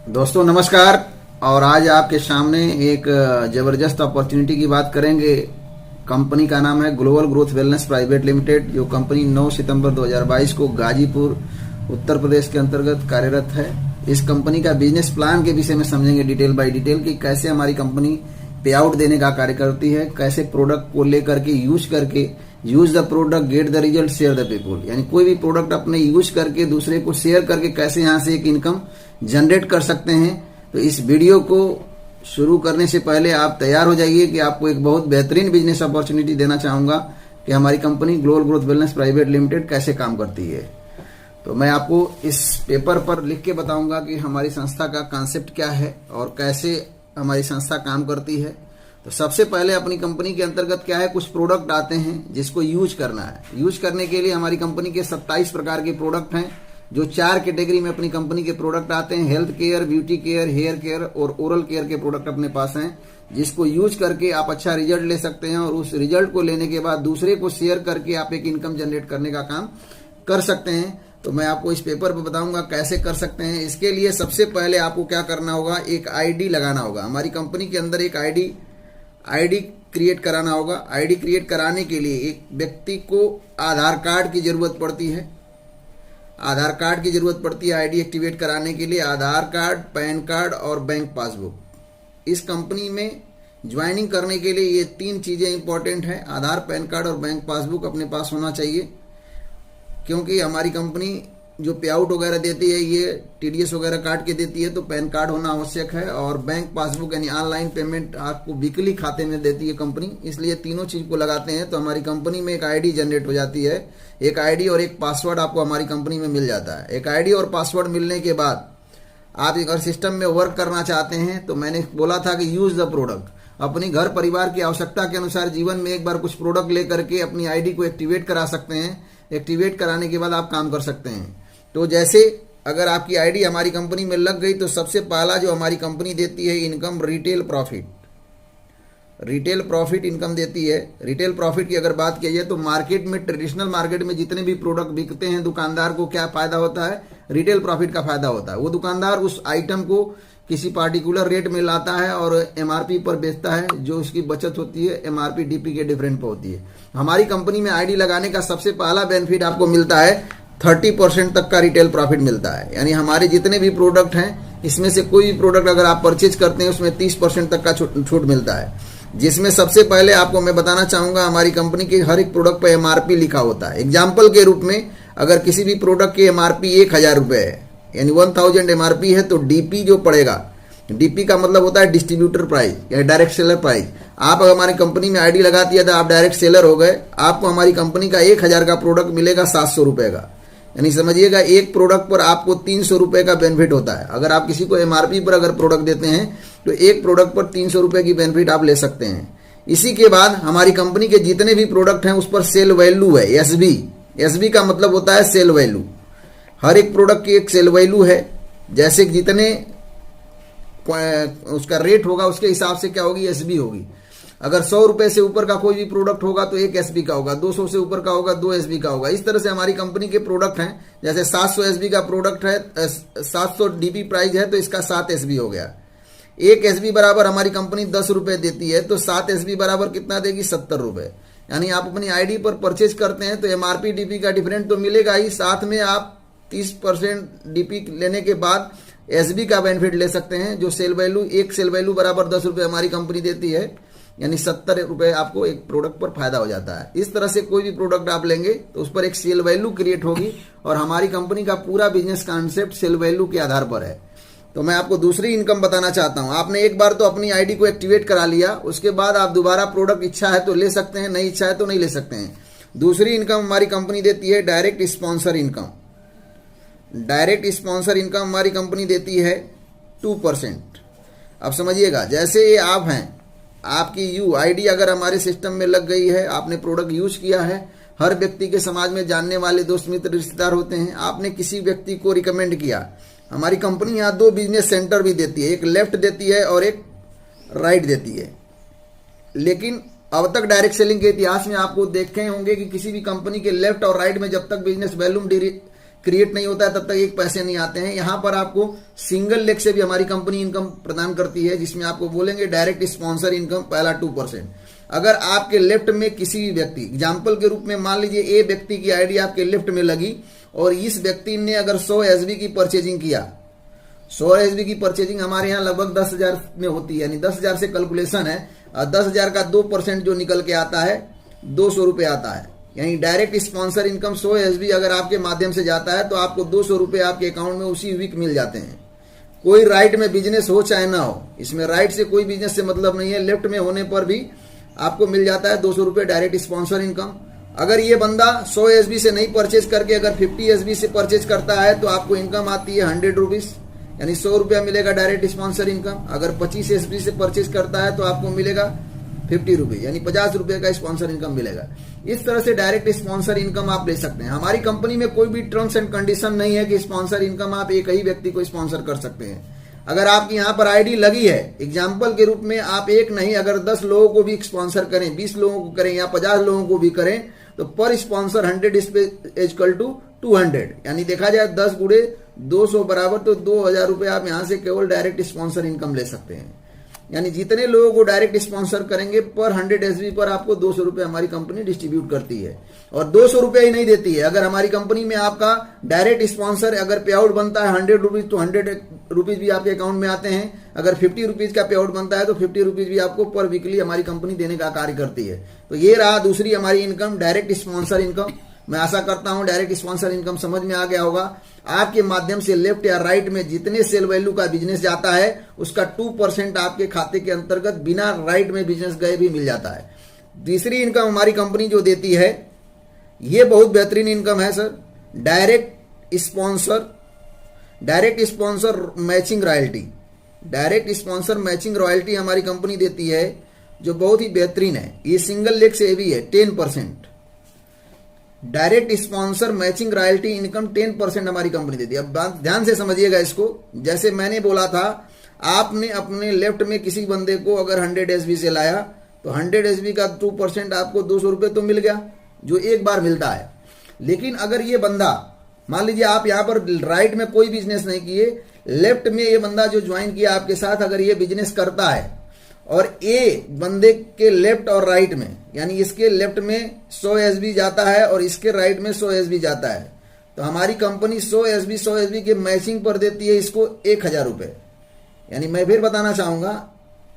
दोस्तों नमस्कार। और आज आपके सामने एक ज़बरदस्त अपॉर्चुनिटी की बात करेंगे। कंपनी का नाम है global growth wellness private limited, जो कंपनी 9 सितंबर 2022 को गाजीपुर उत्तर प्रदेश के अंतर्गत कार्यरत है। इस कंपनी का बिजनेस प्लान के विषय में समझेंगे डिटेल बाय डिटेल कि कैसे हमारी कंपनी पे आउट देने का कार्य करती है, कैसे प्रोडक्ट को लेकर के use the product get the result share the people, यानी कोई भी प्रोडक्ट अपने यूज करके दूसरे को शेयर करके कैसे यहाँ से एक इनकम जनरेट कर सकते हैं। तो इस वीडियो को शुरू करने से पहले आप तैयार हो जाइए कि आपको एक बहुत बेहतरीन बिजनेस अपॉर्चुनिटी देना चाहूंगा कि हमारी company global growth wellness private limited कैसे काम करती है। तो मैं आपको इस पेपर पर लिख के बताऊंगा कि हमारी संस्था का कॉन्सेप्ट क्या है और कैसे हमारी संस्था काम करती है। तो सबसे पहले अपनी कंपनी के अंतर्गत क्या है, कुछ प्रोडक्ट आते हैं जिसको यूज करना है। यूज करने के लिए हमारी कंपनी के 27 प्रकार के प्रोडक्ट हैं, जो 4 कैटेगरी में अपनी कंपनी के प्रोडक्ट आते हैं। Health care, beauty care, hair care और ओरल केयर के प्रोडक्ट अपने पास हैं, जिसको यूज करके आप अच्छा रिजल्ट ले सकते हैं और उस रिजल्ट को लेने के बाद दूसरे को शेयर करके आप एक इनकम जनरेट करने का काम कर सकते हैं। तो मैं आपको इस पेपर पर बताऊंगा कैसे कर सकते हैं। इसके लिए सबसे पहले आपको क्या करना होगा, एक आईडी लगाना होगा। हमारी कंपनी के अंदर एक आईडी क्रिएट कराना होगा। आईडी क्रिएट कराने के लिए एक व्यक्ति को आधार कार्ड की जरूरत पड़ती है। आधार कार्ड की जरूरत पड़ती है आईडी एक्टिवेट कराने के लिए। आधार कार्ड, पैन कार्ड और बैंक पासबुक। इस कंपनी में ज्वाइनिंग करने के लिए ये 3 चीजें इंपॉर्टेंट है। आधार, पैन कार्ड और बैंक पासबुक अपने पास होना चाहिए, क्योंकि हमारी कंपनी जो पे आउट वगैरह देती है ये टीडीएस वगैरह काट के देती है, तो पैन कार्ड होना आवश्यक है। और बैंक पासबुक यानी ऑनलाइन पेमेंट आपको वीकली खाते में देती है कंपनी, इसलिए तीनों चीज को लगाते हैं तो हमारी कंपनी में एक आईडी जनरेट हो जाती है। एक आईडी और एक पासवर्ड आपको हमारी कंपनी में मिल जाता है। एक आईडी और पासवर्ड मिलने के बाद आप अगर सिस्टम में वर्क करना चाहते हैं तो मैंने बोला था कि यूज द प्रोडक्ट, अपनी घर परिवार की आवश्यकता के अनुसार जीवन में एक बार कुछ प्रोडक्ट लेकर के अपनी आईडी को एक्टिवेट करा सकते हैं। एक्टिवेट कराने के बाद आप काम कर सकते हैं। तो जैसे अगर आपकी आईडी हमारी कंपनी में लग गई तो सबसे पहला जो हमारी कंपनी देती है इनकम, रिटेल प्रॉफिट इनकम देती है। रिटेल प्रॉफिट की अगर बात की जाए तो मार्केट में, ट्रेडिशनल मार्केट में जितने भी प्रोडक्ट बिकते हैं, दुकानदार को क्या फायदा होता है, रिटेल प्रॉफिट का फायदा होता है। वो दुकानदार उस आइटम को किसी पार्टिकुलर रेट में लाता है और एमआरपी पर बेचता है, जो उसकी बचत होती है एमआरपी डीपी के डिफरेंट पर होती है। हमारी कंपनी में आईडी लगाने का सबसे पहला बेनिफिट आपको मिलता है 30% तक का रिटेल प्रॉफिट मिलता है। यानी हमारे जितने भी प्रोडक्ट हैं इसमें से कोई भी प्रोडक्ट अगर आप परचेज करते हैं उसमें 30% तक का छूट मिलता है। जिसमें सबसे पहले आपको मैं बताना चाहूंगा, हमारी कंपनी के हर एक प्रोडक्ट पर एमआरपी लिखा होता है। एग्जाम्पल के रूप में अगर किसी भी प्रोडक्ट की एमआरपी 1000 रुपए है, यानी 1000 एमआरपी है, तो डीपी जो पड़ेगा, डीपी का मतलब होता है डिस्ट्रीब्यूटर प्राइस या डायरेक्ट सेलर प्राइस। आप अगर हमारी कंपनी में आईडी लगाती है तो आप डायरेक्ट सेलर हो गए। आपको हमारी कंपनी का 1000 का प्रोडक्ट मिलेगा 700 रुपए का, यानी समझिएगा एक प्रोडक्ट पर आपको 300 रुपए का बेनिफिट होता है। अगर आप किसी को एमआरपी पर अगर प्रोडक्ट देते हैं तो एक प्रोडक्ट पर 300 रुपए की बेनिफिट आप ले सकते हैं। इसी के बाद हमारी कंपनी के जितने भी प्रोडक्ट हैं उस पर सेल वैल्यू है, एसबी का मतलब होता है सेल वैल्यू। हर एक प्रोडक्ट की एक सेल वैल्यू है। जैसे जितने उसका रेट होगा उसके हिसाब से क्या होगी, एसबी होगी। अगर 100 रुपए से ऊपर का कोई भी प्रोडक्ट होगा तो 1 एसबी का होगा, 200 से ऊपर का होगा 2 एसबी का होगा। इस तरह से हमारी कंपनी के प्रोडक्ट हैं। जैसे 700 एसबी का प्रोडक्ट है, 700 डीपी प्राइस है तो इसका 7 एसबी हो गया। 1 एसबी बराबर हमारी कंपनी 10 रुपए देती है, तो 7 एसबी बराबर कितना देगी, 70 रुपए। यानी आप अपनी आईडी पर परचेज करते हैं तो एमआरपी डीपी का डिफरेंट तो मिलेगा ही, साथ में आप 30% डीपी लेने के बाद एसबी का बेनिफिट ले सकते हैं। जो सेल वैल्यू, एक सेल वैल्यू बराबर 10 रुपए हमारी कंपनी देती है, यानी 70 रुपए आपको एक प्रोडक्ट पर फायदा हो जाता है। इस तरह से कोई भी प्रोडक्ट आप लेंगे तो उस पर एक सेल वैल्यू क्रिएट होगी और हमारी कंपनी का पूरा बिजनेस कॉन्सेप्ट सेल वैल्यू के आधार पर है। तो मैं आपको दूसरी इनकम बताना चाहता हूं। आपने एक बार तो अपनी आईडी को एक्टिवेट करा लिया, उसके बाद आप दोबारा प्रोडक्ट इच्छा है तो ले सकते हैं, नहीं इच्छा है तो नहीं ले सकते हैं। दूसरी इनकम हमारी कंपनी देती है direct sponsor income. Direct sponsor income हमारी कंपनी देती है 2%। अब समझिएगा, जैसे ये आप हैं, आपकी आईडी अगर हमारे सिस्टम में लग गई है, आपने प्रोडक्ट यूज किया है, हर व्यक्ति के समाज में जानने वाले दोस्त मित्र रिश्तेदार होते हैं, आपने किसी व्यक्ति को रिकमेंड किया, हमारी कंपनी यहाँ 2 बिजनेस सेंटर भी देती है, एक लेफ्ट देती है और एक राइट देती है। लेकिन अब तक डायरेक्ट सेलिंग के इतिहास में आपको देखे होंगे कि किसी भी कंपनी के लेफ्ट और राइट में जब तक बिजनेस वॉल्यूम क्रिएट नहीं होता है तब तक एक पैसे नहीं आते हैं। यहाँ पर आपको सिंगल लेग से भी हमारी कंपनी इनकम प्रदान करती है, जिसमें आपको बोलेंगे डायरेक्ट स्पॉन्सर इनकम पहला 2%। अगर आपके लेफ्ट में किसी भी व्यक्ति, एग्जाम्पल के रूप में मान लीजिए ए व्यक्ति की आईडी आपके लेफ्ट में लगी और इस व्यक्ति ने अगर 100 एसबी की परचेजिंग किया, 100 एसबी की परचेजिंग हमारे यहाँ लगभग 10,000 में होती है, यानी 10,000 से कैलकुलेशन है, और 10,000 का 2% जो निकल के आता है 200 रुपये आता है। यानी डायरेक्ट स्पॉन्सर इनकम 100 एसबी अगर आपके माध्यम से जाता है तो आपको 200 रुपये आपके अकाउंट में उसी वीक मिल जाते हैं। कोई राइट में बिजनेस हो चाहे ना हो, इसमें राइट से कोई बिजनेस से मतलब नहीं है, लेफ्ट में होने पर भी आपको मिल जाता है 200 रुपये डायरेक्ट स्पॉन्सर इनकम। अगर ये बंदा 100 एसबी से नहीं परचेज करके अगर 50 एसबी से परचेज करता है तो आपको इनकम आती है 100 रुपीज, यानी 100 रुपया मिलेगा डायरेक्ट स्पॉन्सर इनकम। अगर 25 एसबी से परचेज करता है तो आपको मिलेगा 50 रुपये, यानी 50 रुपये का स्पॉन्सर इनकम मिलेगा। इस तरह से डायरेक्ट स्पॉन्सर इनकम आप ले सकते हैं। हमारी कंपनी में कोई भी टर्म्स एंड कंडीशन नहीं है कि स्पॉन्सर इनकम आप एक ही व्यक्ति को स्पॉन्सर कर सकते हैं। अगर आपकी यहाँ पर आईडी लगी है, एग्जाम्पल के रूप में आप एक नहीं अगर 10 लोगों को भी स्पॉन्सर करें, 20 लोगों को करें या 50 लोगों को भी करें तो पर स्पॉन्सर 100 इक्वल टू 200, यानी देखा जाए 10 गुणे 200 बराबर तो 2,000 रुपये आप यहाँ से केवल डायरेक्ट स्पॉन्सर इनकम ले सकते हैं। यानी जितने लोगों को डायरेक्ट स्पॉन्सर करेंगे पर 100 एसबी पर आपको 200 रुपये हमारी कंपनी डिस्ट्रीब्यूट करती है। और 200 रुपये ही नहीं देती है, अगर हमारी कंपनी में आपका डायरेक्ट स्पॉन्सर अगर पे आउट बनता है 100 रुपीज तो 100 रुपीज भी आपके अकाउंट में आते हैं। अगर 50 रुपीज का पे आउट बनता है तो 50 रुपीज भी आपको पर वीकली हमारी कंपनी देने का कार्य करती है। तो ये रहा दूसरी हमारी इनकम, डायरेक्ट स्पॉन्सर इनकम। मैं आशा करता हूं डायरेक्ट स्पॉन्सर इनकम समझ में आ गया होगा। आपके माध्यम से लेफ्ट या राइट में जितने सेल वैल्यू का बिजनेस जाता है उसका 2% आपके खाते के अंतर्गत बिना राइट में बिजनेस गए भी मिल जाता है। तीसरी इनकम हमारी कंपनी जो देती है ये बहुत बेहतरीन इनकम है sir, direct sponsor matching royalty. Direct sponsor matching royalty हमारी कंपनी देती है जो बहुत ही बेहतरीन है। ये सिंगल लेग से भी है 10%। Direct sponsor matching royalty income 10% हमारी कंपनी देती है। अब बात ध्यान से समझिएगा इसको। जैसे मैंने बोला था, आपने अपने लेफ्ट में किसी बंदे को अगर 100 एसबी से लाया तो 100 एसबी का 2% आपको 200 रुपये तो मिल गया, जो एक बार मिलता है। लेकिन अगर ये बंदा, मान लीजिए आप यहाँ पर राइट में कोई बिजनेस नहीं किए, लेफ्ट में ये बंदा जो ज्वाइन किया आपके साथ अगर ये बिजनेस करता है और ए बंदे के लेफ्ट और राइट में, यानी इसके लेफ्ट में 100 एसबी जाता है और इसके राइट में 100 एसबी जाता है, तो हमारी कंपनी 100 एसबी के मैचिंग पर देती है इसको 1,000 रुपये। यानी मैं फिर बताना चाहूंगा,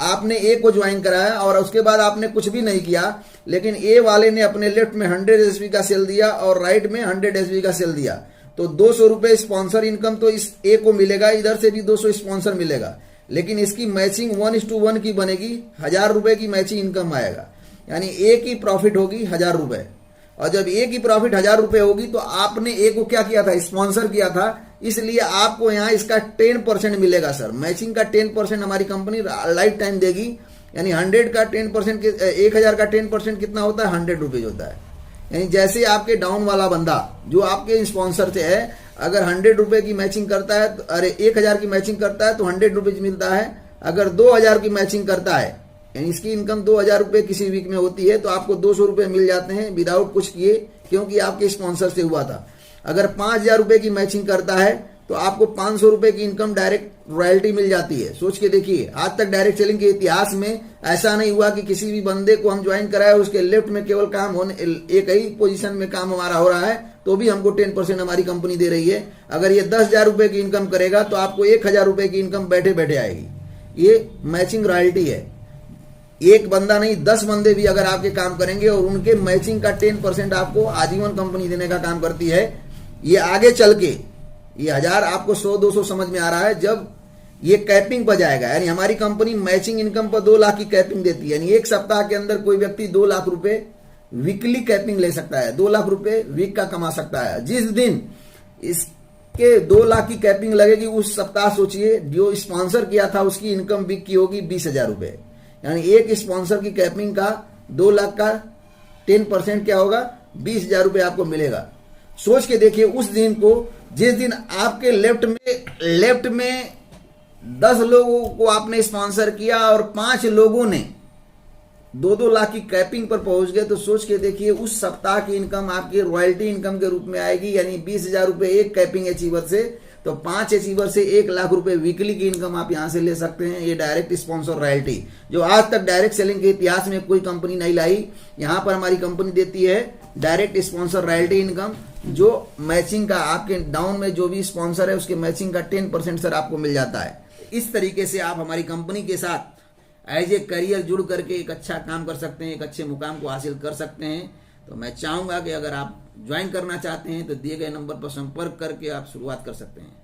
आपने ए को ज्वाइन कराया और उसके बाद आपने कुछ भी नहीं किया, लेकिन ए वाले ने अपने लेफ्ट में 100 एसबी का सेल दिया और राइट में 100 एसबी का सेल दिया, तो 200 रुपये स्पॉन्सर इनकम तो इस ए को मिलेगा, इधर से भी 200 स्पॉन्सर मिलेगा। लेकिन इसकी मैचिंग 1:1 की बनेगी, 1,000 रुपये की मैचिंग इनकम आएगा। यानी ए की प्रॉफिट होगी 1,000 रुपये, और जब ए की प्रॉफिट 1,000 रुपये होगी तो आपने ए को क्या किया था, स्पॉन्सर किया था, इसलिए आपको यहाँ इसका 10% मिलेगा सर। मैचिंग का 10% हमारी कंपनी लाइफ टाइम देगी। यानी 100 का 10%, 1,000 का 10% कितना होता है, 100 रुपीज होता है। यानी जैसे आपके डाउन वाला बंदा जो आपके स्पॉन्सर से है, अगर 100 रुपये की मैचिंग करता है तो 1,000 की मैचिंग करता है तो 100 रुपीज मिलता है। अगर 2,000 की मैचिंग करता है, यानी इसकी इनकम 2,000 रुपये किसी वीक में होती है, तो आपको 200 रुपये मिल जाते हैं विदाउट कुछ किए, क्योंकि आपके स्पॉन्सर से हुआ था। अगर 5,000 रुपये की मैचिंग करता है तो आपको 500 रुपये की इनकम डायरेक्ट रॉयल्टी मिल जाती है। सोच के देखिए, आज तक डायरेक्ट सेलिंग के इतिहास में ऐसा नहीं हुआ कि किसी भी बंदे को हम ज्वाइन कराए उसके लेफ्ट में केवल काम होने, एक ही पोजीशन में काम हमारा हो रहा है, तो भी हमको 10% हमारी कंपनी दे रही है। अगर ये 10,000 रुपये की इनकम करेगा तो आपको 1,000 रुपये की इनकम बैठे बैठे आएगी। ये मैचिंग रॉयल्टी है। एक बंदा नहीं, 10 बंदे भी अगर आपके काम करेंगे और उनके मैचिंग का 10% आपको आजीवन कंपनी देने का काम करती है। ये आगे चल के ये 1,000 आपको 100-200 समझ में आ रहा है जब ये कैपिंग पर जाएगा। यानी हमारी कंपनी मैचिंग इनकम पर 2 लाख की कैपिंग देती है। यानी एक सप्ताह के अंदर कोई व्यक्ति 2 लाख रुपए वीकली कैपिंग ले सकता है, 2 लाख रुपए वीक का कमा सकता है। जिस दिन इसके 2 लाख की कैपिंग लगेगी उस सप्ताह सोचिए जो स्पॉन्सर किया था उसकी इनकम वीक की होगी 20,000 रुपए। यानी एक स्पॉन्सर की कैपिंग का 2 लाख का 10% क्या होगा, 20,000 रुपए आपको मिलेगा। सोच के देखिए उस दिन को, जिस दिन आपके लेफ्ट में 10 लोगों को आपने स्पॉन्सर किया और 5 लोगों ने 2-2 लाख की कैपिंग पर पहुंच गए तो सोच के देखिए उस सप्ताह की इनकम आपकी रॉयल्टी इनकम के रूप में आएगी, यानी 20,000 रुपए एक कैपिंग अचीवर से, तो 5 अचीवर से 1 लाख रुपए वीकली की इनकम आप यहां से ले सकते हैं। ये डायरेक्ट स्पॉन्सर रॉयल्टी जो आज तक डायरेक्ट सेलिंग के इतिहास में कोई कंपनी नहीं लाई, यहां पर हमारी कंपनी देती है डायरेक्ट स्पॉन्सर रॉयल्टी इनकम, जो मैचिंग का आपके डाउन में जो भी स्पॉन्सर है उसके मैचिंग का 10% सर आपको मिल जाता है। इस तरीके से आप हमारी कंपनी के साथ एज ए करियर जुड़ करके एक अच्छा काम कर सकते हैं, एक अच्छे मुकाम को हासिल कर सकते हैं। तो मैं चाहूंगा कि अगर आप ज्वाइन करना चाहते हैं तो दिए गए नंबर पर संपर्क करके आप शुरुआत कर सकते हैं।